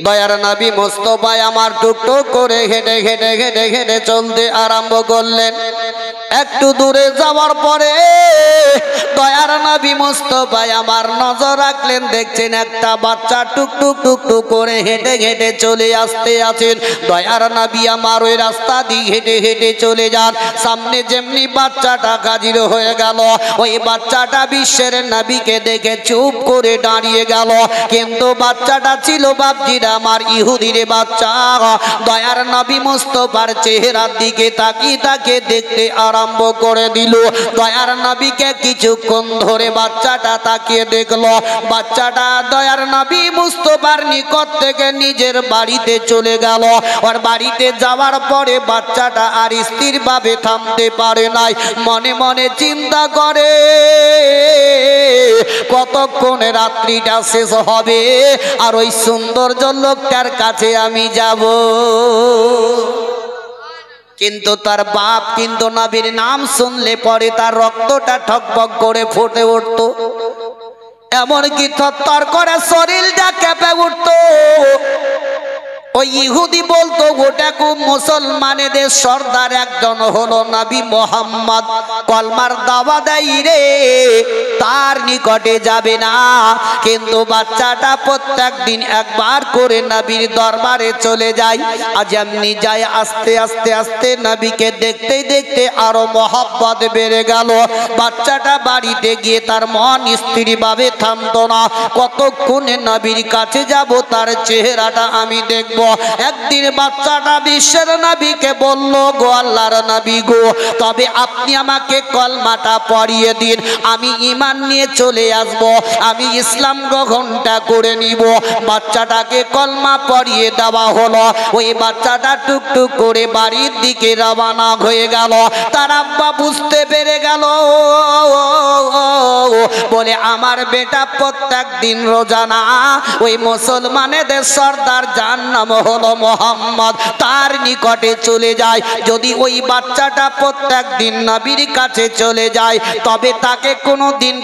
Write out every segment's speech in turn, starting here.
দয়ার নবী মুস্তাফা আমার টুকটুক করে হেঁটে হেঁটে হেঁটে হেঁটে চলতে আরম্ভ করলেন। একটু দূরে যাওয়ার পরে দয়ার নবী মুস্তাফা আমার নজর রাখলেন, দেখছেন একটা বাচ্চা টুকটুক টুকটুক করে হেঁটে হেঁটে চলে আসতে আছেন। দয়ার নবী আমার ওই রাস্তা দিয়ে হেঁটে হেঁটে চলে যান। সামনে যেমনি বাচ্চাটা হাজির হয়ে গেল, ওই বাচ্চাটা বিশ্বের নবীকে দেখে চুপ করে দাঁড়িয়ে গেল। কিন্তু বাচ্চাটা ছিল বাপজিরা আমার ইহুদির বাচ্চা। দয়ার নবী মুস্তাফার চেহারার দিকে তাকিয়ে তাকিয়ে দেখতে আরম্ভ করে দিল। দয়ার নবীকে কিছুক্ষণ ধরে বাচ্চাটা তাকিয়ে দেখলো। বাচ্চাটা দয়ার নবী মুস্তাফার নিকট থেকে নিজের বাড়িতে চলে গেল। আর বাড়িতে যাওয়ার পরে বাচ্চাটা আর স্থিরভাবে থামতে পারে নাই, মনে মনে চিন্তা করে কতক্ষণে রাত্রিটা শেষ হবে আর ওই সৌন্দর্য লোকটার কাছে আমি যাব। কিন্তু তার বাপ কিন্তু নবীর নাম শুনলে পরে তার রক্তটা ঠকবক করে ফুটে উঠত, এমনকি থরথর করে শরীরটা কেঁপে উঠত। ওই ইহুদি বলতো ওটা খুব মুসলমানেদের সর্দার একজন হলো নবী মোহাম্মদ, কলমার দাওয়া দেয় রে, তার নিকটে যাবে না। কিন্তু বাচ্চাটা প্রত্যেক দিন একবার করে নবীর দরবারে চলে যায়। আজ এমনি যায়, আস্তে আস্তে আস্তে নবীকে দেখতে দেখতে আরো মহব্বত বেড়ে গেল। বাচ্চাটা বাড়িতে গিয়ে তার মন স্থিরভাবে থামতো না, কতক্ষণে নবীর কাছে যাব, তার চেহারাটা আমি দেখব। একদিন বাচ্চাটা বিশ্বের নবীকে বলল, গো আল্লাহর নবী গো, তবে আপনি আমাকে কলমাটা পড়িয়ে দিন, আমি ঈমান নিয়ে চলে আসব, আমি ইসলাম গ্রহণটা করে নিব। বাচ্চাটাকে কলমা পড়িয়ে দেওয়া হলো। ওই বাচ্চাটা টুকটুক করে বাড়ির দিকে রওনা হয়ে গেল। তার আব্বা বুঝতে পেরে গেল, বলে আমার বেটা প্রত্যেক দিন রোজা না, ওই মুসলমানেদের সর্দার যার নাম হলো মোহাম্মদ, তার নিকটে চলে যায়। যদি ওই বাচ্চাটা প্রত্যেক দিন নবীর কাছে চলে যায়, তবে তাকে কোনো দিন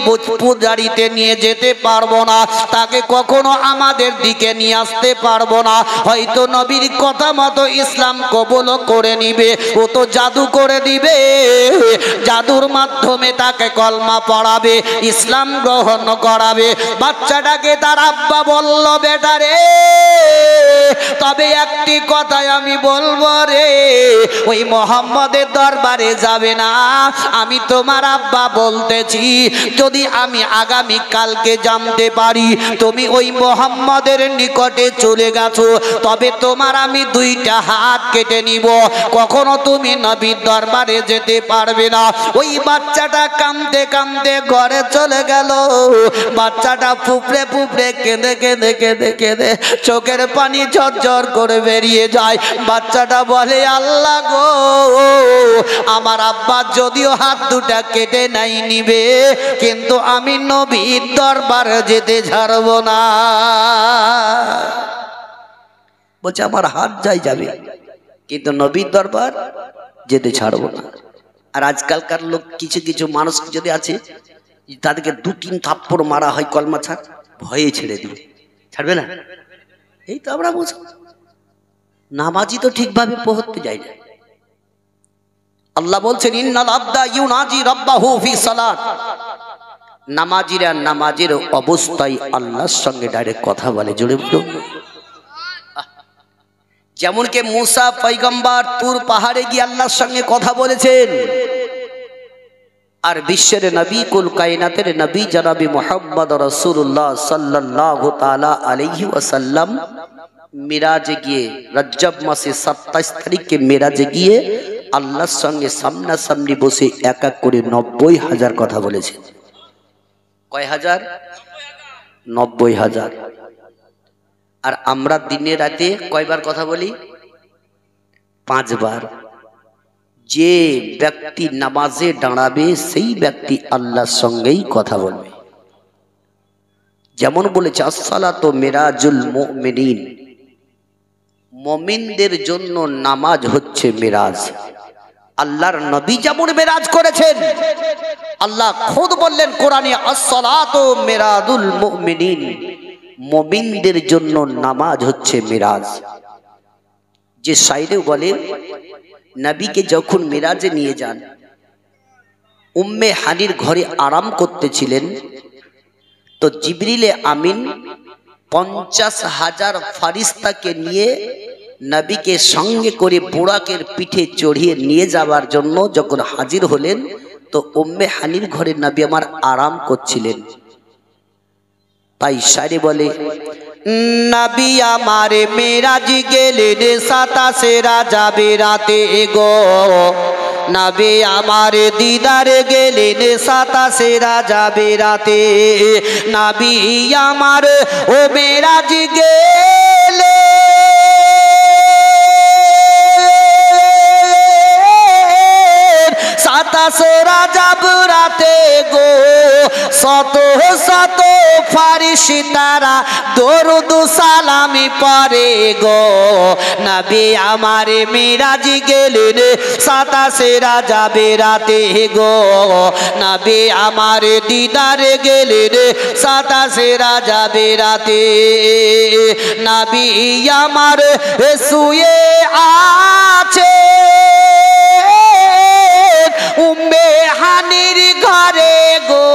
পূজারিতে নিয়ে যেতে পারবো না, তাকে কখনো আমাদের দিকে নিয়ে আসতে পারবো না। হয়তো নবীর কথা মতো ইসলাম কবুল করে নিবে, ও তো জাদু করে দিবে, জাদুর মাধ্যমে তাকে কলমা পড়াবে, ইসলাম গ্রহণ করাবে। বাচ্চাটাকে তার আব্বা বলল, বেটা রে, তবে একটি কথাই আমি বলবো রে, ওই মোহাম্মদের দরবারে যাবে না। আমি তোমার আব্বা বলতেছি, যদি আমি আগামী কালকে জানতে পারি তুমি ওই মোহাম্মদের নিকটে চলে গেছো, তবে তোমার আমি দুইটা হাত কেটে নিব, কখনো তুমি নবীর দরবারে যেতে পারবে না। ওই বাচ্চাটা কাঁদতে কাঁদতে ঘরে চলে গেল। বাচ্চাটা ফুপড়ে ফুপড়ে কেঁদে কেঁদে কেঁদে কেঁদে চোখের পানি ঝরঝর করে বেরিয়ে যায়। বাচ্চাটা বলে, আল্লাহ গো, আমার আব্বা যদিও হাত দুটা কেটে নাই নিবে, কিন্তু আমি নবীর দরবারে যেতে ছাড়ব না। বলছে আমার হাত যাই যাবে, কিন্তু নবীর দরবার যেতে ছাড়ব না। আর আজকালকার লোক কিছু কিছু মানুষ যদি আছে, তাদেরকে 2-3 থাপ্পড় মারা হয় কলমা ছাড়, ভয়ে ছেড়ে দিবে, ছাড়বে না। এই তো আমরা বুঝি, নামাজি তো ঠিকভাবে পড়তে যায় না। আল্লাহ বলছেন, ইন্নাল আবদা ইউনাজি রাব্বাহু ফি সালাত, নামাজিরা নামাজের অবস্থায় আল্লাহর সঙ্গে ডাইরেক্ট কথা বলে। জোরে বলুন। যেমন কি মুসা পয়গম্বর তুর পাহাড়ে গিয়ে আল্লাহর সঙ্গে কথা বলেছেন, আর বিশ্বের নবী কুল কায়নাতের নবী জনাবি মুহাম্মদ রাসূলুল্লাহ সাল্লাল্লাহু তাআলা আলাইহি ওয়াসাল্লাম মিরাজে গিয়ে, রজব মাসে 27 তারিখে মিরাজে গিয়ে আল্লাহর সঙ্গে সামনাসামনি বসে এক এক করে 90,000 কথা বলেছে। কয় হাজার? 90,000। আর আমরা দিনে রাতে কয়বার কথা বলি? 5 বার। যে ব্যক্তি নামাজে দাঁড়াবে সেই ব্যক্তি আল্লাহর সঙ্গেই কথা বলবে। যেমন বলেছে, আসসালাতু মিরাজুল মুমিনিন, মুমিনদের জন্য নামাজ হচ্ছে মিরাজ। আল্লাহর নবী যেমন মিরাজ করেছেন, আল্লাহ খুদ বললেন কোরআনে, আসসালাতু মিরাজুল মুমিনিন, মুমিনদের জন্য নামাজ হচ্ছে মিরাজ। যে শায়রে বলে নবীকে যখন মিরাজে নিয়ে যান, উম্মে হানির ঘরে আরাম করতেছিলেন, তো জিবরিলে আমিন 50,000 ফারিস্তাকে নিয়ে নবীকে সঙ্গে করে বুরাকের পিঠে চড়িয়ে নিয়ে যাওয়ার জন্য যখন হাজির হলেন, তো উম্মে হানির ঘরে নবী আমার আরাম করছিলেন। তাই শায়রে বলে নবী আমার মেরাজ গেলেন 27 রাজাবে রাতে গো, নবী আমার দিদারে গেলেন 27 রাজাবে রাতে, নবী আমার ও মেরাজ গেলে 27 রাজাব রাতে গো, শত শত ফারিস্তারা দরুদ সালামি পড়ে গো, নবী আমার মিরাজ গেলেন 27 রাজাবে রাতে গো, নবী আমার দিদারে গেলেন 27 রাজাবে রাতে, নবী আমার শুয়ে আছে উম্মে হানির ঘরে গো,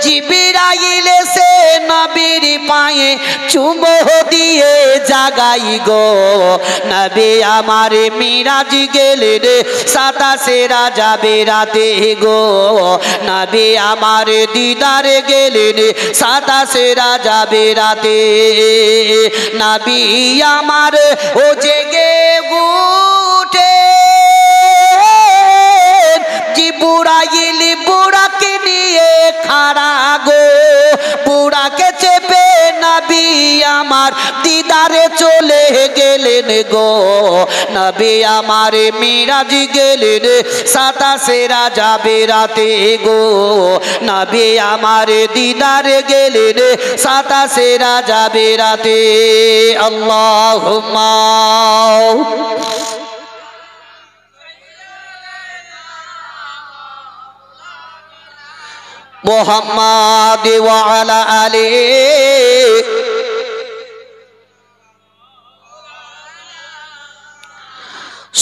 জিবরাইল এসে নবীর পায়ে চুমো দিয়ে জাগাই গো, নবী আমার মিরাজ গেলেন 27 রাজাবে রাতে গো, নবী আমার দিদারে গেলেন 27 রাজাবে রাতে, নবী আমার ও জেগে উঠে জিবরাইল বুরাকে নিয়ে খাড়া গো, বুরাকে চেপে নবী আমার দিদারে চলে গেলেন গো, নবী আমার মিরাজ গেলেন 27 রাজাবে রাতে গো, নবী আমার দিদারে গেলেন 27 রাজাবে রাতে। আল্লাহুম্মা মুহাম্মাদ ওয়া আলা আলিহি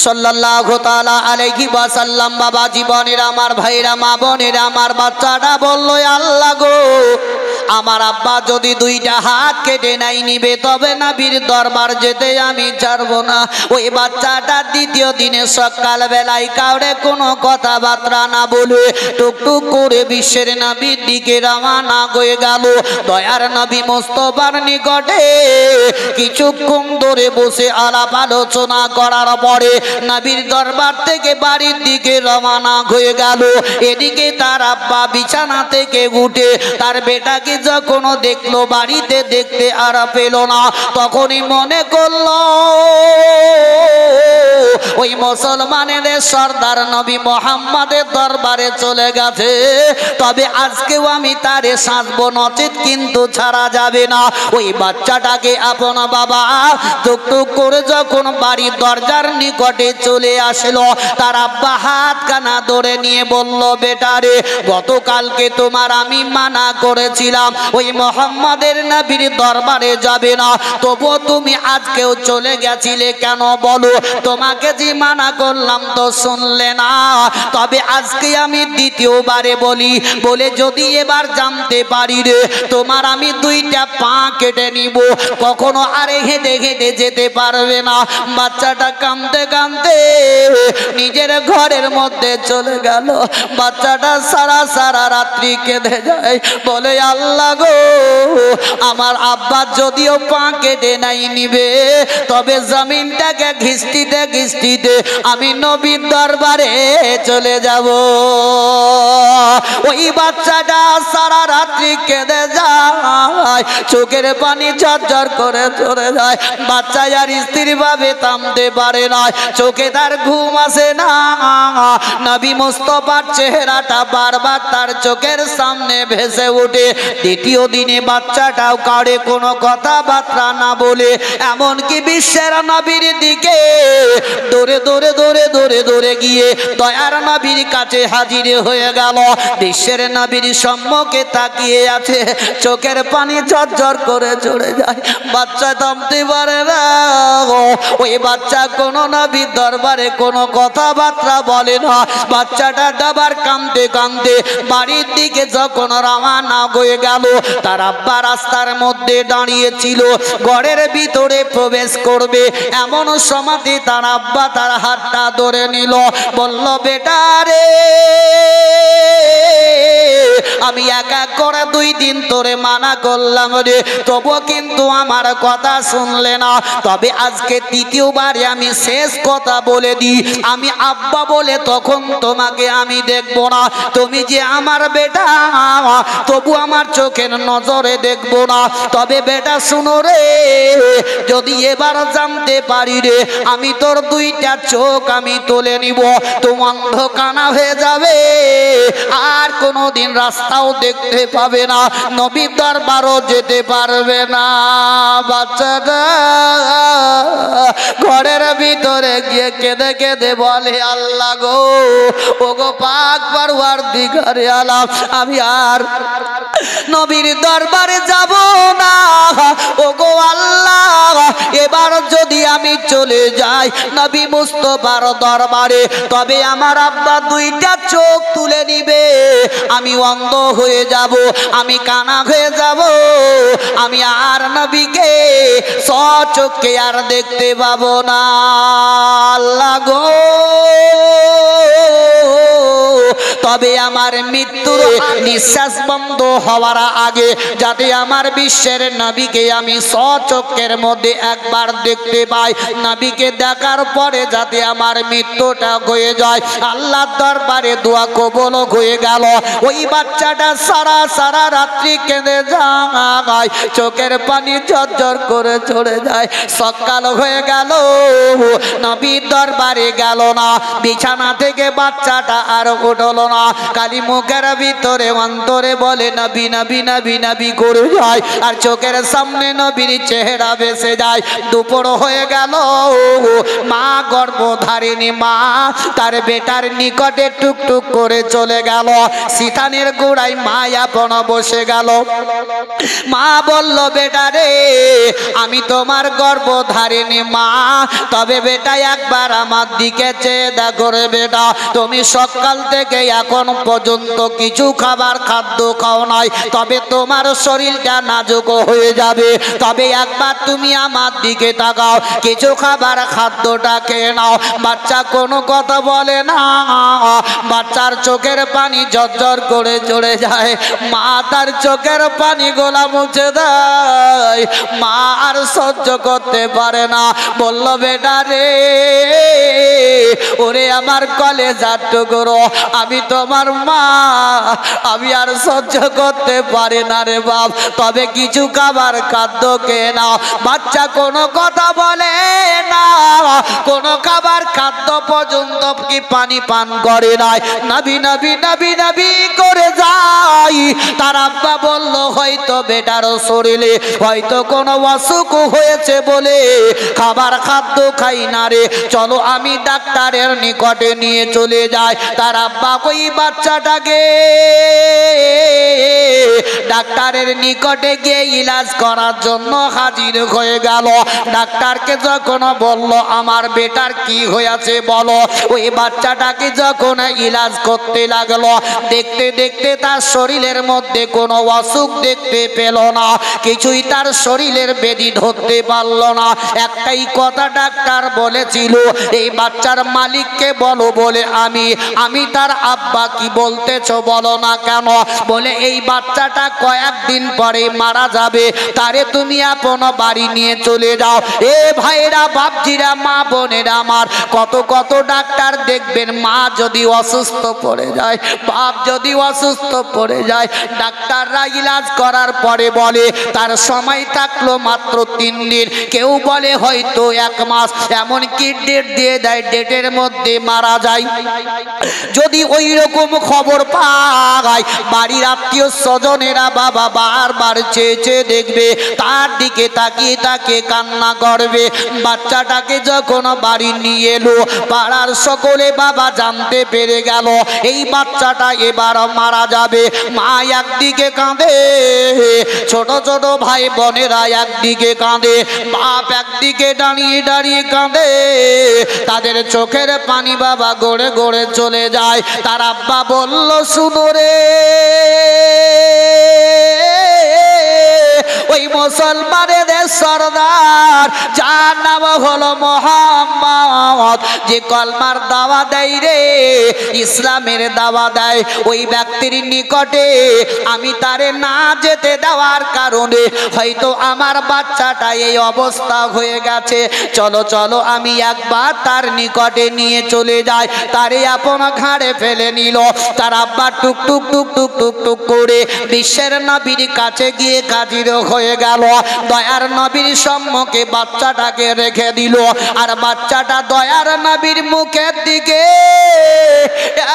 সাল্লাল্লাহু তাআলা আলাইহি ওয়াসাল্লাম। বাবা জীবনের আমার ভাইরা, মা বোনেরা, আমার বাচ্চাটা বলল আল্লাহ গো, আমার আব্বা যদি 2টা হাত কেটে নাই নিবে, তবে নবীর দরবার যেতে আমি ছাড়বো না। ওই বাচ্চাটা দ্বিতীয় দিনে সকাল বেলায় কাউরে কোনো কথাবার্তা না বলে টুকটুক করে বিশ্বের নবীর দিকে রওনা হয়ে গেল। দয়ার নবী মুস্তাফার নিকটে কিছুক্ষণ ধরে বসে আলাপ আলোচনা করার পরে নবীর দরবার থেকে বাড়ির দিকে রওনা হয়ে গেল। এদিকে তার আব্বা বিছানা থেকে উঠে তার বেটাকে যখন দেখলো বাড়িতে দেখতে আর পেল না, তখনই মনে করলো ওই মুসলমানের সর্দার নবী মুহাম্মাদের দরবারে চলে গেছে, তবে আজকেও আমি তারে সাজবো, নচেত কিন্তু ছাড়া যাবে না। ওই বাচ্চাটাকে আপন বাবা টুকটুক করে যখন বাড়ির দরজার নিকটে চলে আসলো, তার আব্বা হাত কানা ধরে নিয়ে বলল, বেটারে গতকালকে তোমার আমি মানা করেছিলাম ওই মুহাম্মাদের নবীর দরবারে যাবে না, তবুও তুমি আজকেও চলে গেছিলে কেন বলো? তোমাকে যে মানা করলাম তো শুনলে না, তবে আজকে আমি দ্বিতীয়বারে বলি, বলে যদি এবার জানতে পারি রে তোমার আমি 2টা পা কেটে নিব, কখনো আরে হেঁটে হেঁটে যেতে পারবে না। বাচ্চাটা কাঁদতে কাঁদতে নিজের ঘরের মধ্যে চলে গেল। বাচ্চাটা সারা সারা রাত্রি কেঁদে যায়, বলে আল্লাহ গো, আমার আব্বা যদিও পা কেটে নাই নিবে, তবে জমিনটাকে ঘিস্তিতে ঘিস্তিতে আমি নবীর দরবারে চলে যাব। ওই বাচ্চাটা সারা রাত্রি কেঁদে যায়, চোখের পানি ঝরঝর করে চলে যায়। বাচ্চা আর স্ত্রী ভাবে থামতে পারে না, চোখে তার ঘুম আসে না। নবী মুস্তাফার চেহারাটা বারবার তার চোখের সামনে ভেসে ওঠে। দ্বিতীয় দিনে বাচ্চাটাও কাউরে কোনো কথাবার্তা না বলে এমনকি বিশ্বের নবীর দিকে দৌড়ে দৌড়ে দৌড়ে দৌড়ে দৌড়ে গিয়ে দয়ার নবীর কাছে হাজির হয়ে গেল। বিশ্বের নবীর সম্মুখে তাকিয়ে আছে, চোখের পানি ঝরঝর করে চলে যায়। বাচ্চা থামতে পারে না। ওই বাচ্চা কোনো নবীর দরবারে কোনো কথাবার্তা বলে না। বাচ্চাটা আবার কাঁদতে কাঁদতে বাড়ির দিকে যখন রওনা হয়ে গেল, তার আব্বা রাস্তার মধ্যে দাঁড়িয়েছিল, ঘরের ভিতরে প্রবেশ করবে এমন সময়তে তার আব্বা তার হাতটা ধরে নিল, বলল, বেটা রে, আমি এক এক করে 2 দিন তোরে মানা করলাম রে, তবু কিন্তু আমার কথা শুনলে না। তবে আজকে তৃতীয়বারে আমি শেষ কথা বলে দিই, আমি আব্বা বলে তখন তোমাকে আমি দেখবো না। তুমি যে আমার বেটা, তবু আমার চোখের নজরে দেখবো না। তবে বেটা শুনো রে, যদি এবার জানতে পারি রে আমি তোর 2টা চোখ আমি তুলে নিব, তুমি অন্ধ কানা হয়ে যাবে, আর কোনোদিন রাস্তাও দেখতে পাবে না, নবীর দরবারও যেতে পারবে না। বাচ্চাটা ঘরের ভিতরে গিয়ে কেঁদে কেঁদে বলে, আল্লাহ গো, ও গো পাক পরওয়ারদিগারে আলম, আমি আর নবীর দরবারে যাব না। ও গো আল্লাহ, এবার যদি আমি চলে যাই নবী মুস্তাফার দরবারে, তবে আমার আব্বা 2টা চোখ তুলে নিবে, আমি অন্ধ হয়ে যাব, আমি কানা হয়ে যাব, আমি আর নবীকে সচক্ষে আর দেখতে পাবো না। আল্লাহ গো, তবে আমার মৃত্যুর নিঃশ্বাস বন্ধ হওয়ার আগে যাতে আমার বিশ্বের নবীকে আমি সচক্ষের মধ্যে একবার দেখতে পাই, নবীকে দেখার পরে যাতে আমার মৃত্যুটা হয়ে যায়। আল্লাহর দরবারে দোয়া কবুল হয়ে গেল। ওই বাচ্চাটা সারা সারা রাত্রি কেঁদে যায়, চোখের পানি ঝরঝর করে চলে যায়। সকাল হয়ে গেল, নবীর দরবারে গেল না, বিছানা থেকে বাচ্চাটা আর উঠলো না, কালী মুখের ভিতরে অন্তরে বলে নবী নবী নবী নবী করে যায়, আর চোখের সামনে নবীর চেহারা ভেসে যায়। দুপুর হয়ে গেল, মা গর্ভধারিণী মা তার বেটার নিকটে টুকটুক করে চলে গেল। সিথানের গোড়ায় মা আপন বসে গেল। মা বলল, বেটা রে, আমি তোমার গর্ভধারিণী মা, তবে বেটা একবার আমার দিকে চেয়ে দেখো রে বেটা, তুমি সকাল থেকে এখন পর্যন্ত কিছু খাবার খাদ্য খাও নাই, তবে তোমার শরীরটা নাজুক হয়ে যাবে, তবে একবার তুমি আমার দিকে তাকাও, কিছু খাবার খাদ্যটা খেয়ে নাও। বাচ্চা কোনো কথা বলে না, বাচ্চার চোখের পানি ঝরঝর করে চলে যায়। মা তার চোখের পানি গোলা মুছে দেয়, মা আর সহ্য করতে পারে না, বলল, বেটা রে, ওরে আমার কলেজার টুকরো, আমি তোমার মা, আমি আর সহ্য করতে পারি না রে বাপ, তবে কিছু খাবার খাদ্য খেয়ে নাও। বাচ্চা কোনো কথা বলে না, কোনো খাবার খাদ্য পর্যন্ত কি পানি পান করে নাই, নবী নবী নবী নবী করে যাই। তার আব্বা বলল, হয়তো বেটার শরীরে হয়তো কোনো অসুখ হয়েছে বলে খাবার খাদ্য খাই না রে, চলো আমি ডাক্তারের নিকটে নিয়ে চলে যাই। তার আব্বা ওই বাচ্চাটাকে ডাক্তারের নিকটে গিয়ে ইলাজ করার জন্য হাজির হয়ে গেল। ডাক্তারকে যখন বলল, আমার বেটার কি হয়েছে বলো, ওই বাচ্চাটাকে যখন ইলাজ করতে লাগলো, দেখতে দেখতে তার শরীরের মধ্যে কোনো অসুখ দেখতে পেল না, কিছুই তার শরীরের বেদি ধরতে পারল না। একটাই কথা ডাক্তার বলেছিল, এই বাচ্চার মালিককে বলো বলে আমি তার আব্বা, কি বলতেছো বলো না কেন? বলে, এই বাচ্চাটা কয়েকদিন পরে মারা যাবে, তারে তুমি আপন বাড়ি নিয়ে চলে যাও। এ ভাইরা, বাপজিরা, মা বোনেরা আমার, কত কত ডাক্তার দেখবেন, মা যদি অসুস্থ পড়ে যায়, বাপ যদি অসুস্থ পড়ে যায়, ডাক্তাররা ইলাজ করার পরে বলে তার সময় থাকলো মাত্র 3 দিন, কেউ বলে হয়তো 1 মাস, এমনকি ডেট দিয়ে দেয়, ডেটের মধ্যে মারা যায়। যদি ওই এরকম খবর পায় বাড়ির আত্মীয় স্বজনেরা বাবা বারবার চেয়ে চেয়ে দেখবে, তার দিকে তাকিয়ে তাকিয়ে কান্না করবে। বাচ্চাটাকে যখন বাড়ি নিয়ে এলো পাড়ার সকলে বাবা জানতে পেরে গেল এই বাচ্চাটা এবার মারা যাবে। মা একদিকে কাঁদে, ছোট ছোট ভাই বোনেরা একদিকে কাঁদে, বাপ একদিকে দাঁড়িয়ে দাঁড়িয়ে কাঁদে। তাদের চোখের পানি বাবা গড়ে গড়ে চলে যায়। তার আব্বা বলল, শুনো রে, ওই মুসলমানেদের সরদার যার নাম হলো মোহাম্মদ, যে কলমার দাওয়া দেয় রে, ইসলামের দাওয়া দেয়, ওই ব্যক্তির নিকটে আমি তারে না যেতে দেওয়ার কারণে হয়তো আমার বাচ্চাটা এই অবস্থা হয়ে গেছে। চলো চলো আমি একবার তার নিকটে নিয়ে চলে যাই। তারে আপন ঘাড়ে ফেলে নিল। তার আব্বা টুক টুক টুক টুক টুক টুক করে বিশ্বের নবীর কাছে গিয়ে হাজির হয়ে গেল। দয়ার নবীর সম্মুখে বাচ্চাটাকে রেখে দিল। আর বাচ্চাটা দয়ার নবীর মুখের দিকে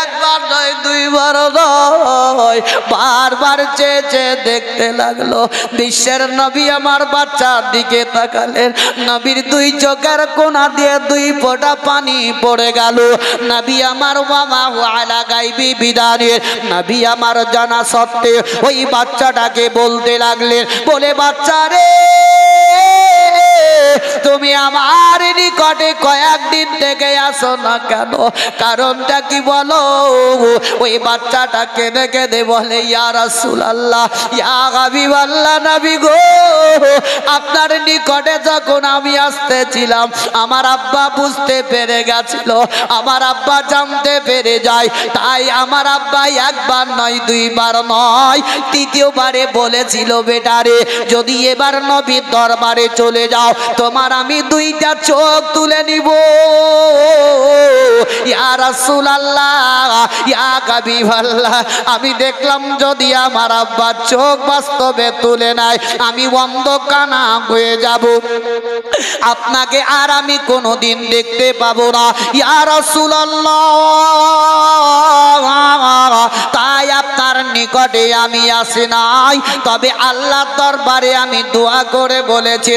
একবার নয় দুইবার নয় বারবার চেয়ে চেয়ে দেখতে লাগলো। বিশ্বের নবী আমার বাচ্চার দিকে তাকালেন। নবীর দুই চোখের কোনা দিয়ে দুই ফোঁটা পানি পড়ে গেল। নবী আমার বাবা আলা গাইবি বিদানের নবী আমার জানা সত্ত্বে ওই বাচ্চাটাকে বলতে লাগলেন, বলে বাচ্চা রে, তুমি আমার নিকটে কয়েকদিন থেকে আসো না কেন? কারণটা কি বলো? ওই বাচ্চাটা কেঁদে কেঁদে বলে, ইয়া রাসূলুল্লাহ, ইয়া হাবিবাল্লাহ, নবী গো, আপনার নিকটে যখন আমি আসতেছিলাম আমার আব্বা বুঝতে পেরে গেছিল, আমার আব্বা জানতে পেরে যায়। তাই আমার আব্বা একবার নয় দুইবার নয় তৃতীয়বারে বলেছিল, বেটারে যদি এবার নবীর দরবারে চলে যাও তোমার আমি দুইটা চোখ তুলে নিব। ইয়া রাসূলুল্লাহ, ইয়া হাবিবাল্লাহ, আমি দেখলাম যদি আমার আব্বা চোখ বাস্তবে তুলে নেয় আমি অন্ধ কানা হয়ে যাব, আপনাকে আর আমি কোনোদিন দেখতে পাবো না। ইয়া রাসূলুল্লাহ, তাই আপনার নিকটে আমি আসি নাই, তবে আল্লাহর দরবারে আমি দোয়া করে বলেছি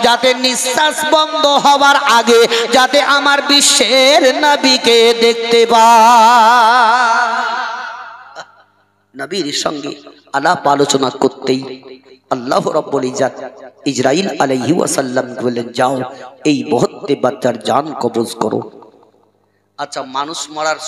যাতে নিঃশ্বাস বন্ধ হওয়ার আগে যাতে আমার বিশ্বের নবীকে দেখতে পায়। নবীর সঙ্গে আলাপ আলোচনা করতেই আল্লাহ রাব্বুল ইজ্জত ইসরাইল আলাইহি ওয়াসাল্লাম বলেন, যাও এই মুহূর্তে বাচ্চার জান কবজ করো। আচ্ছা, মানুষ মরার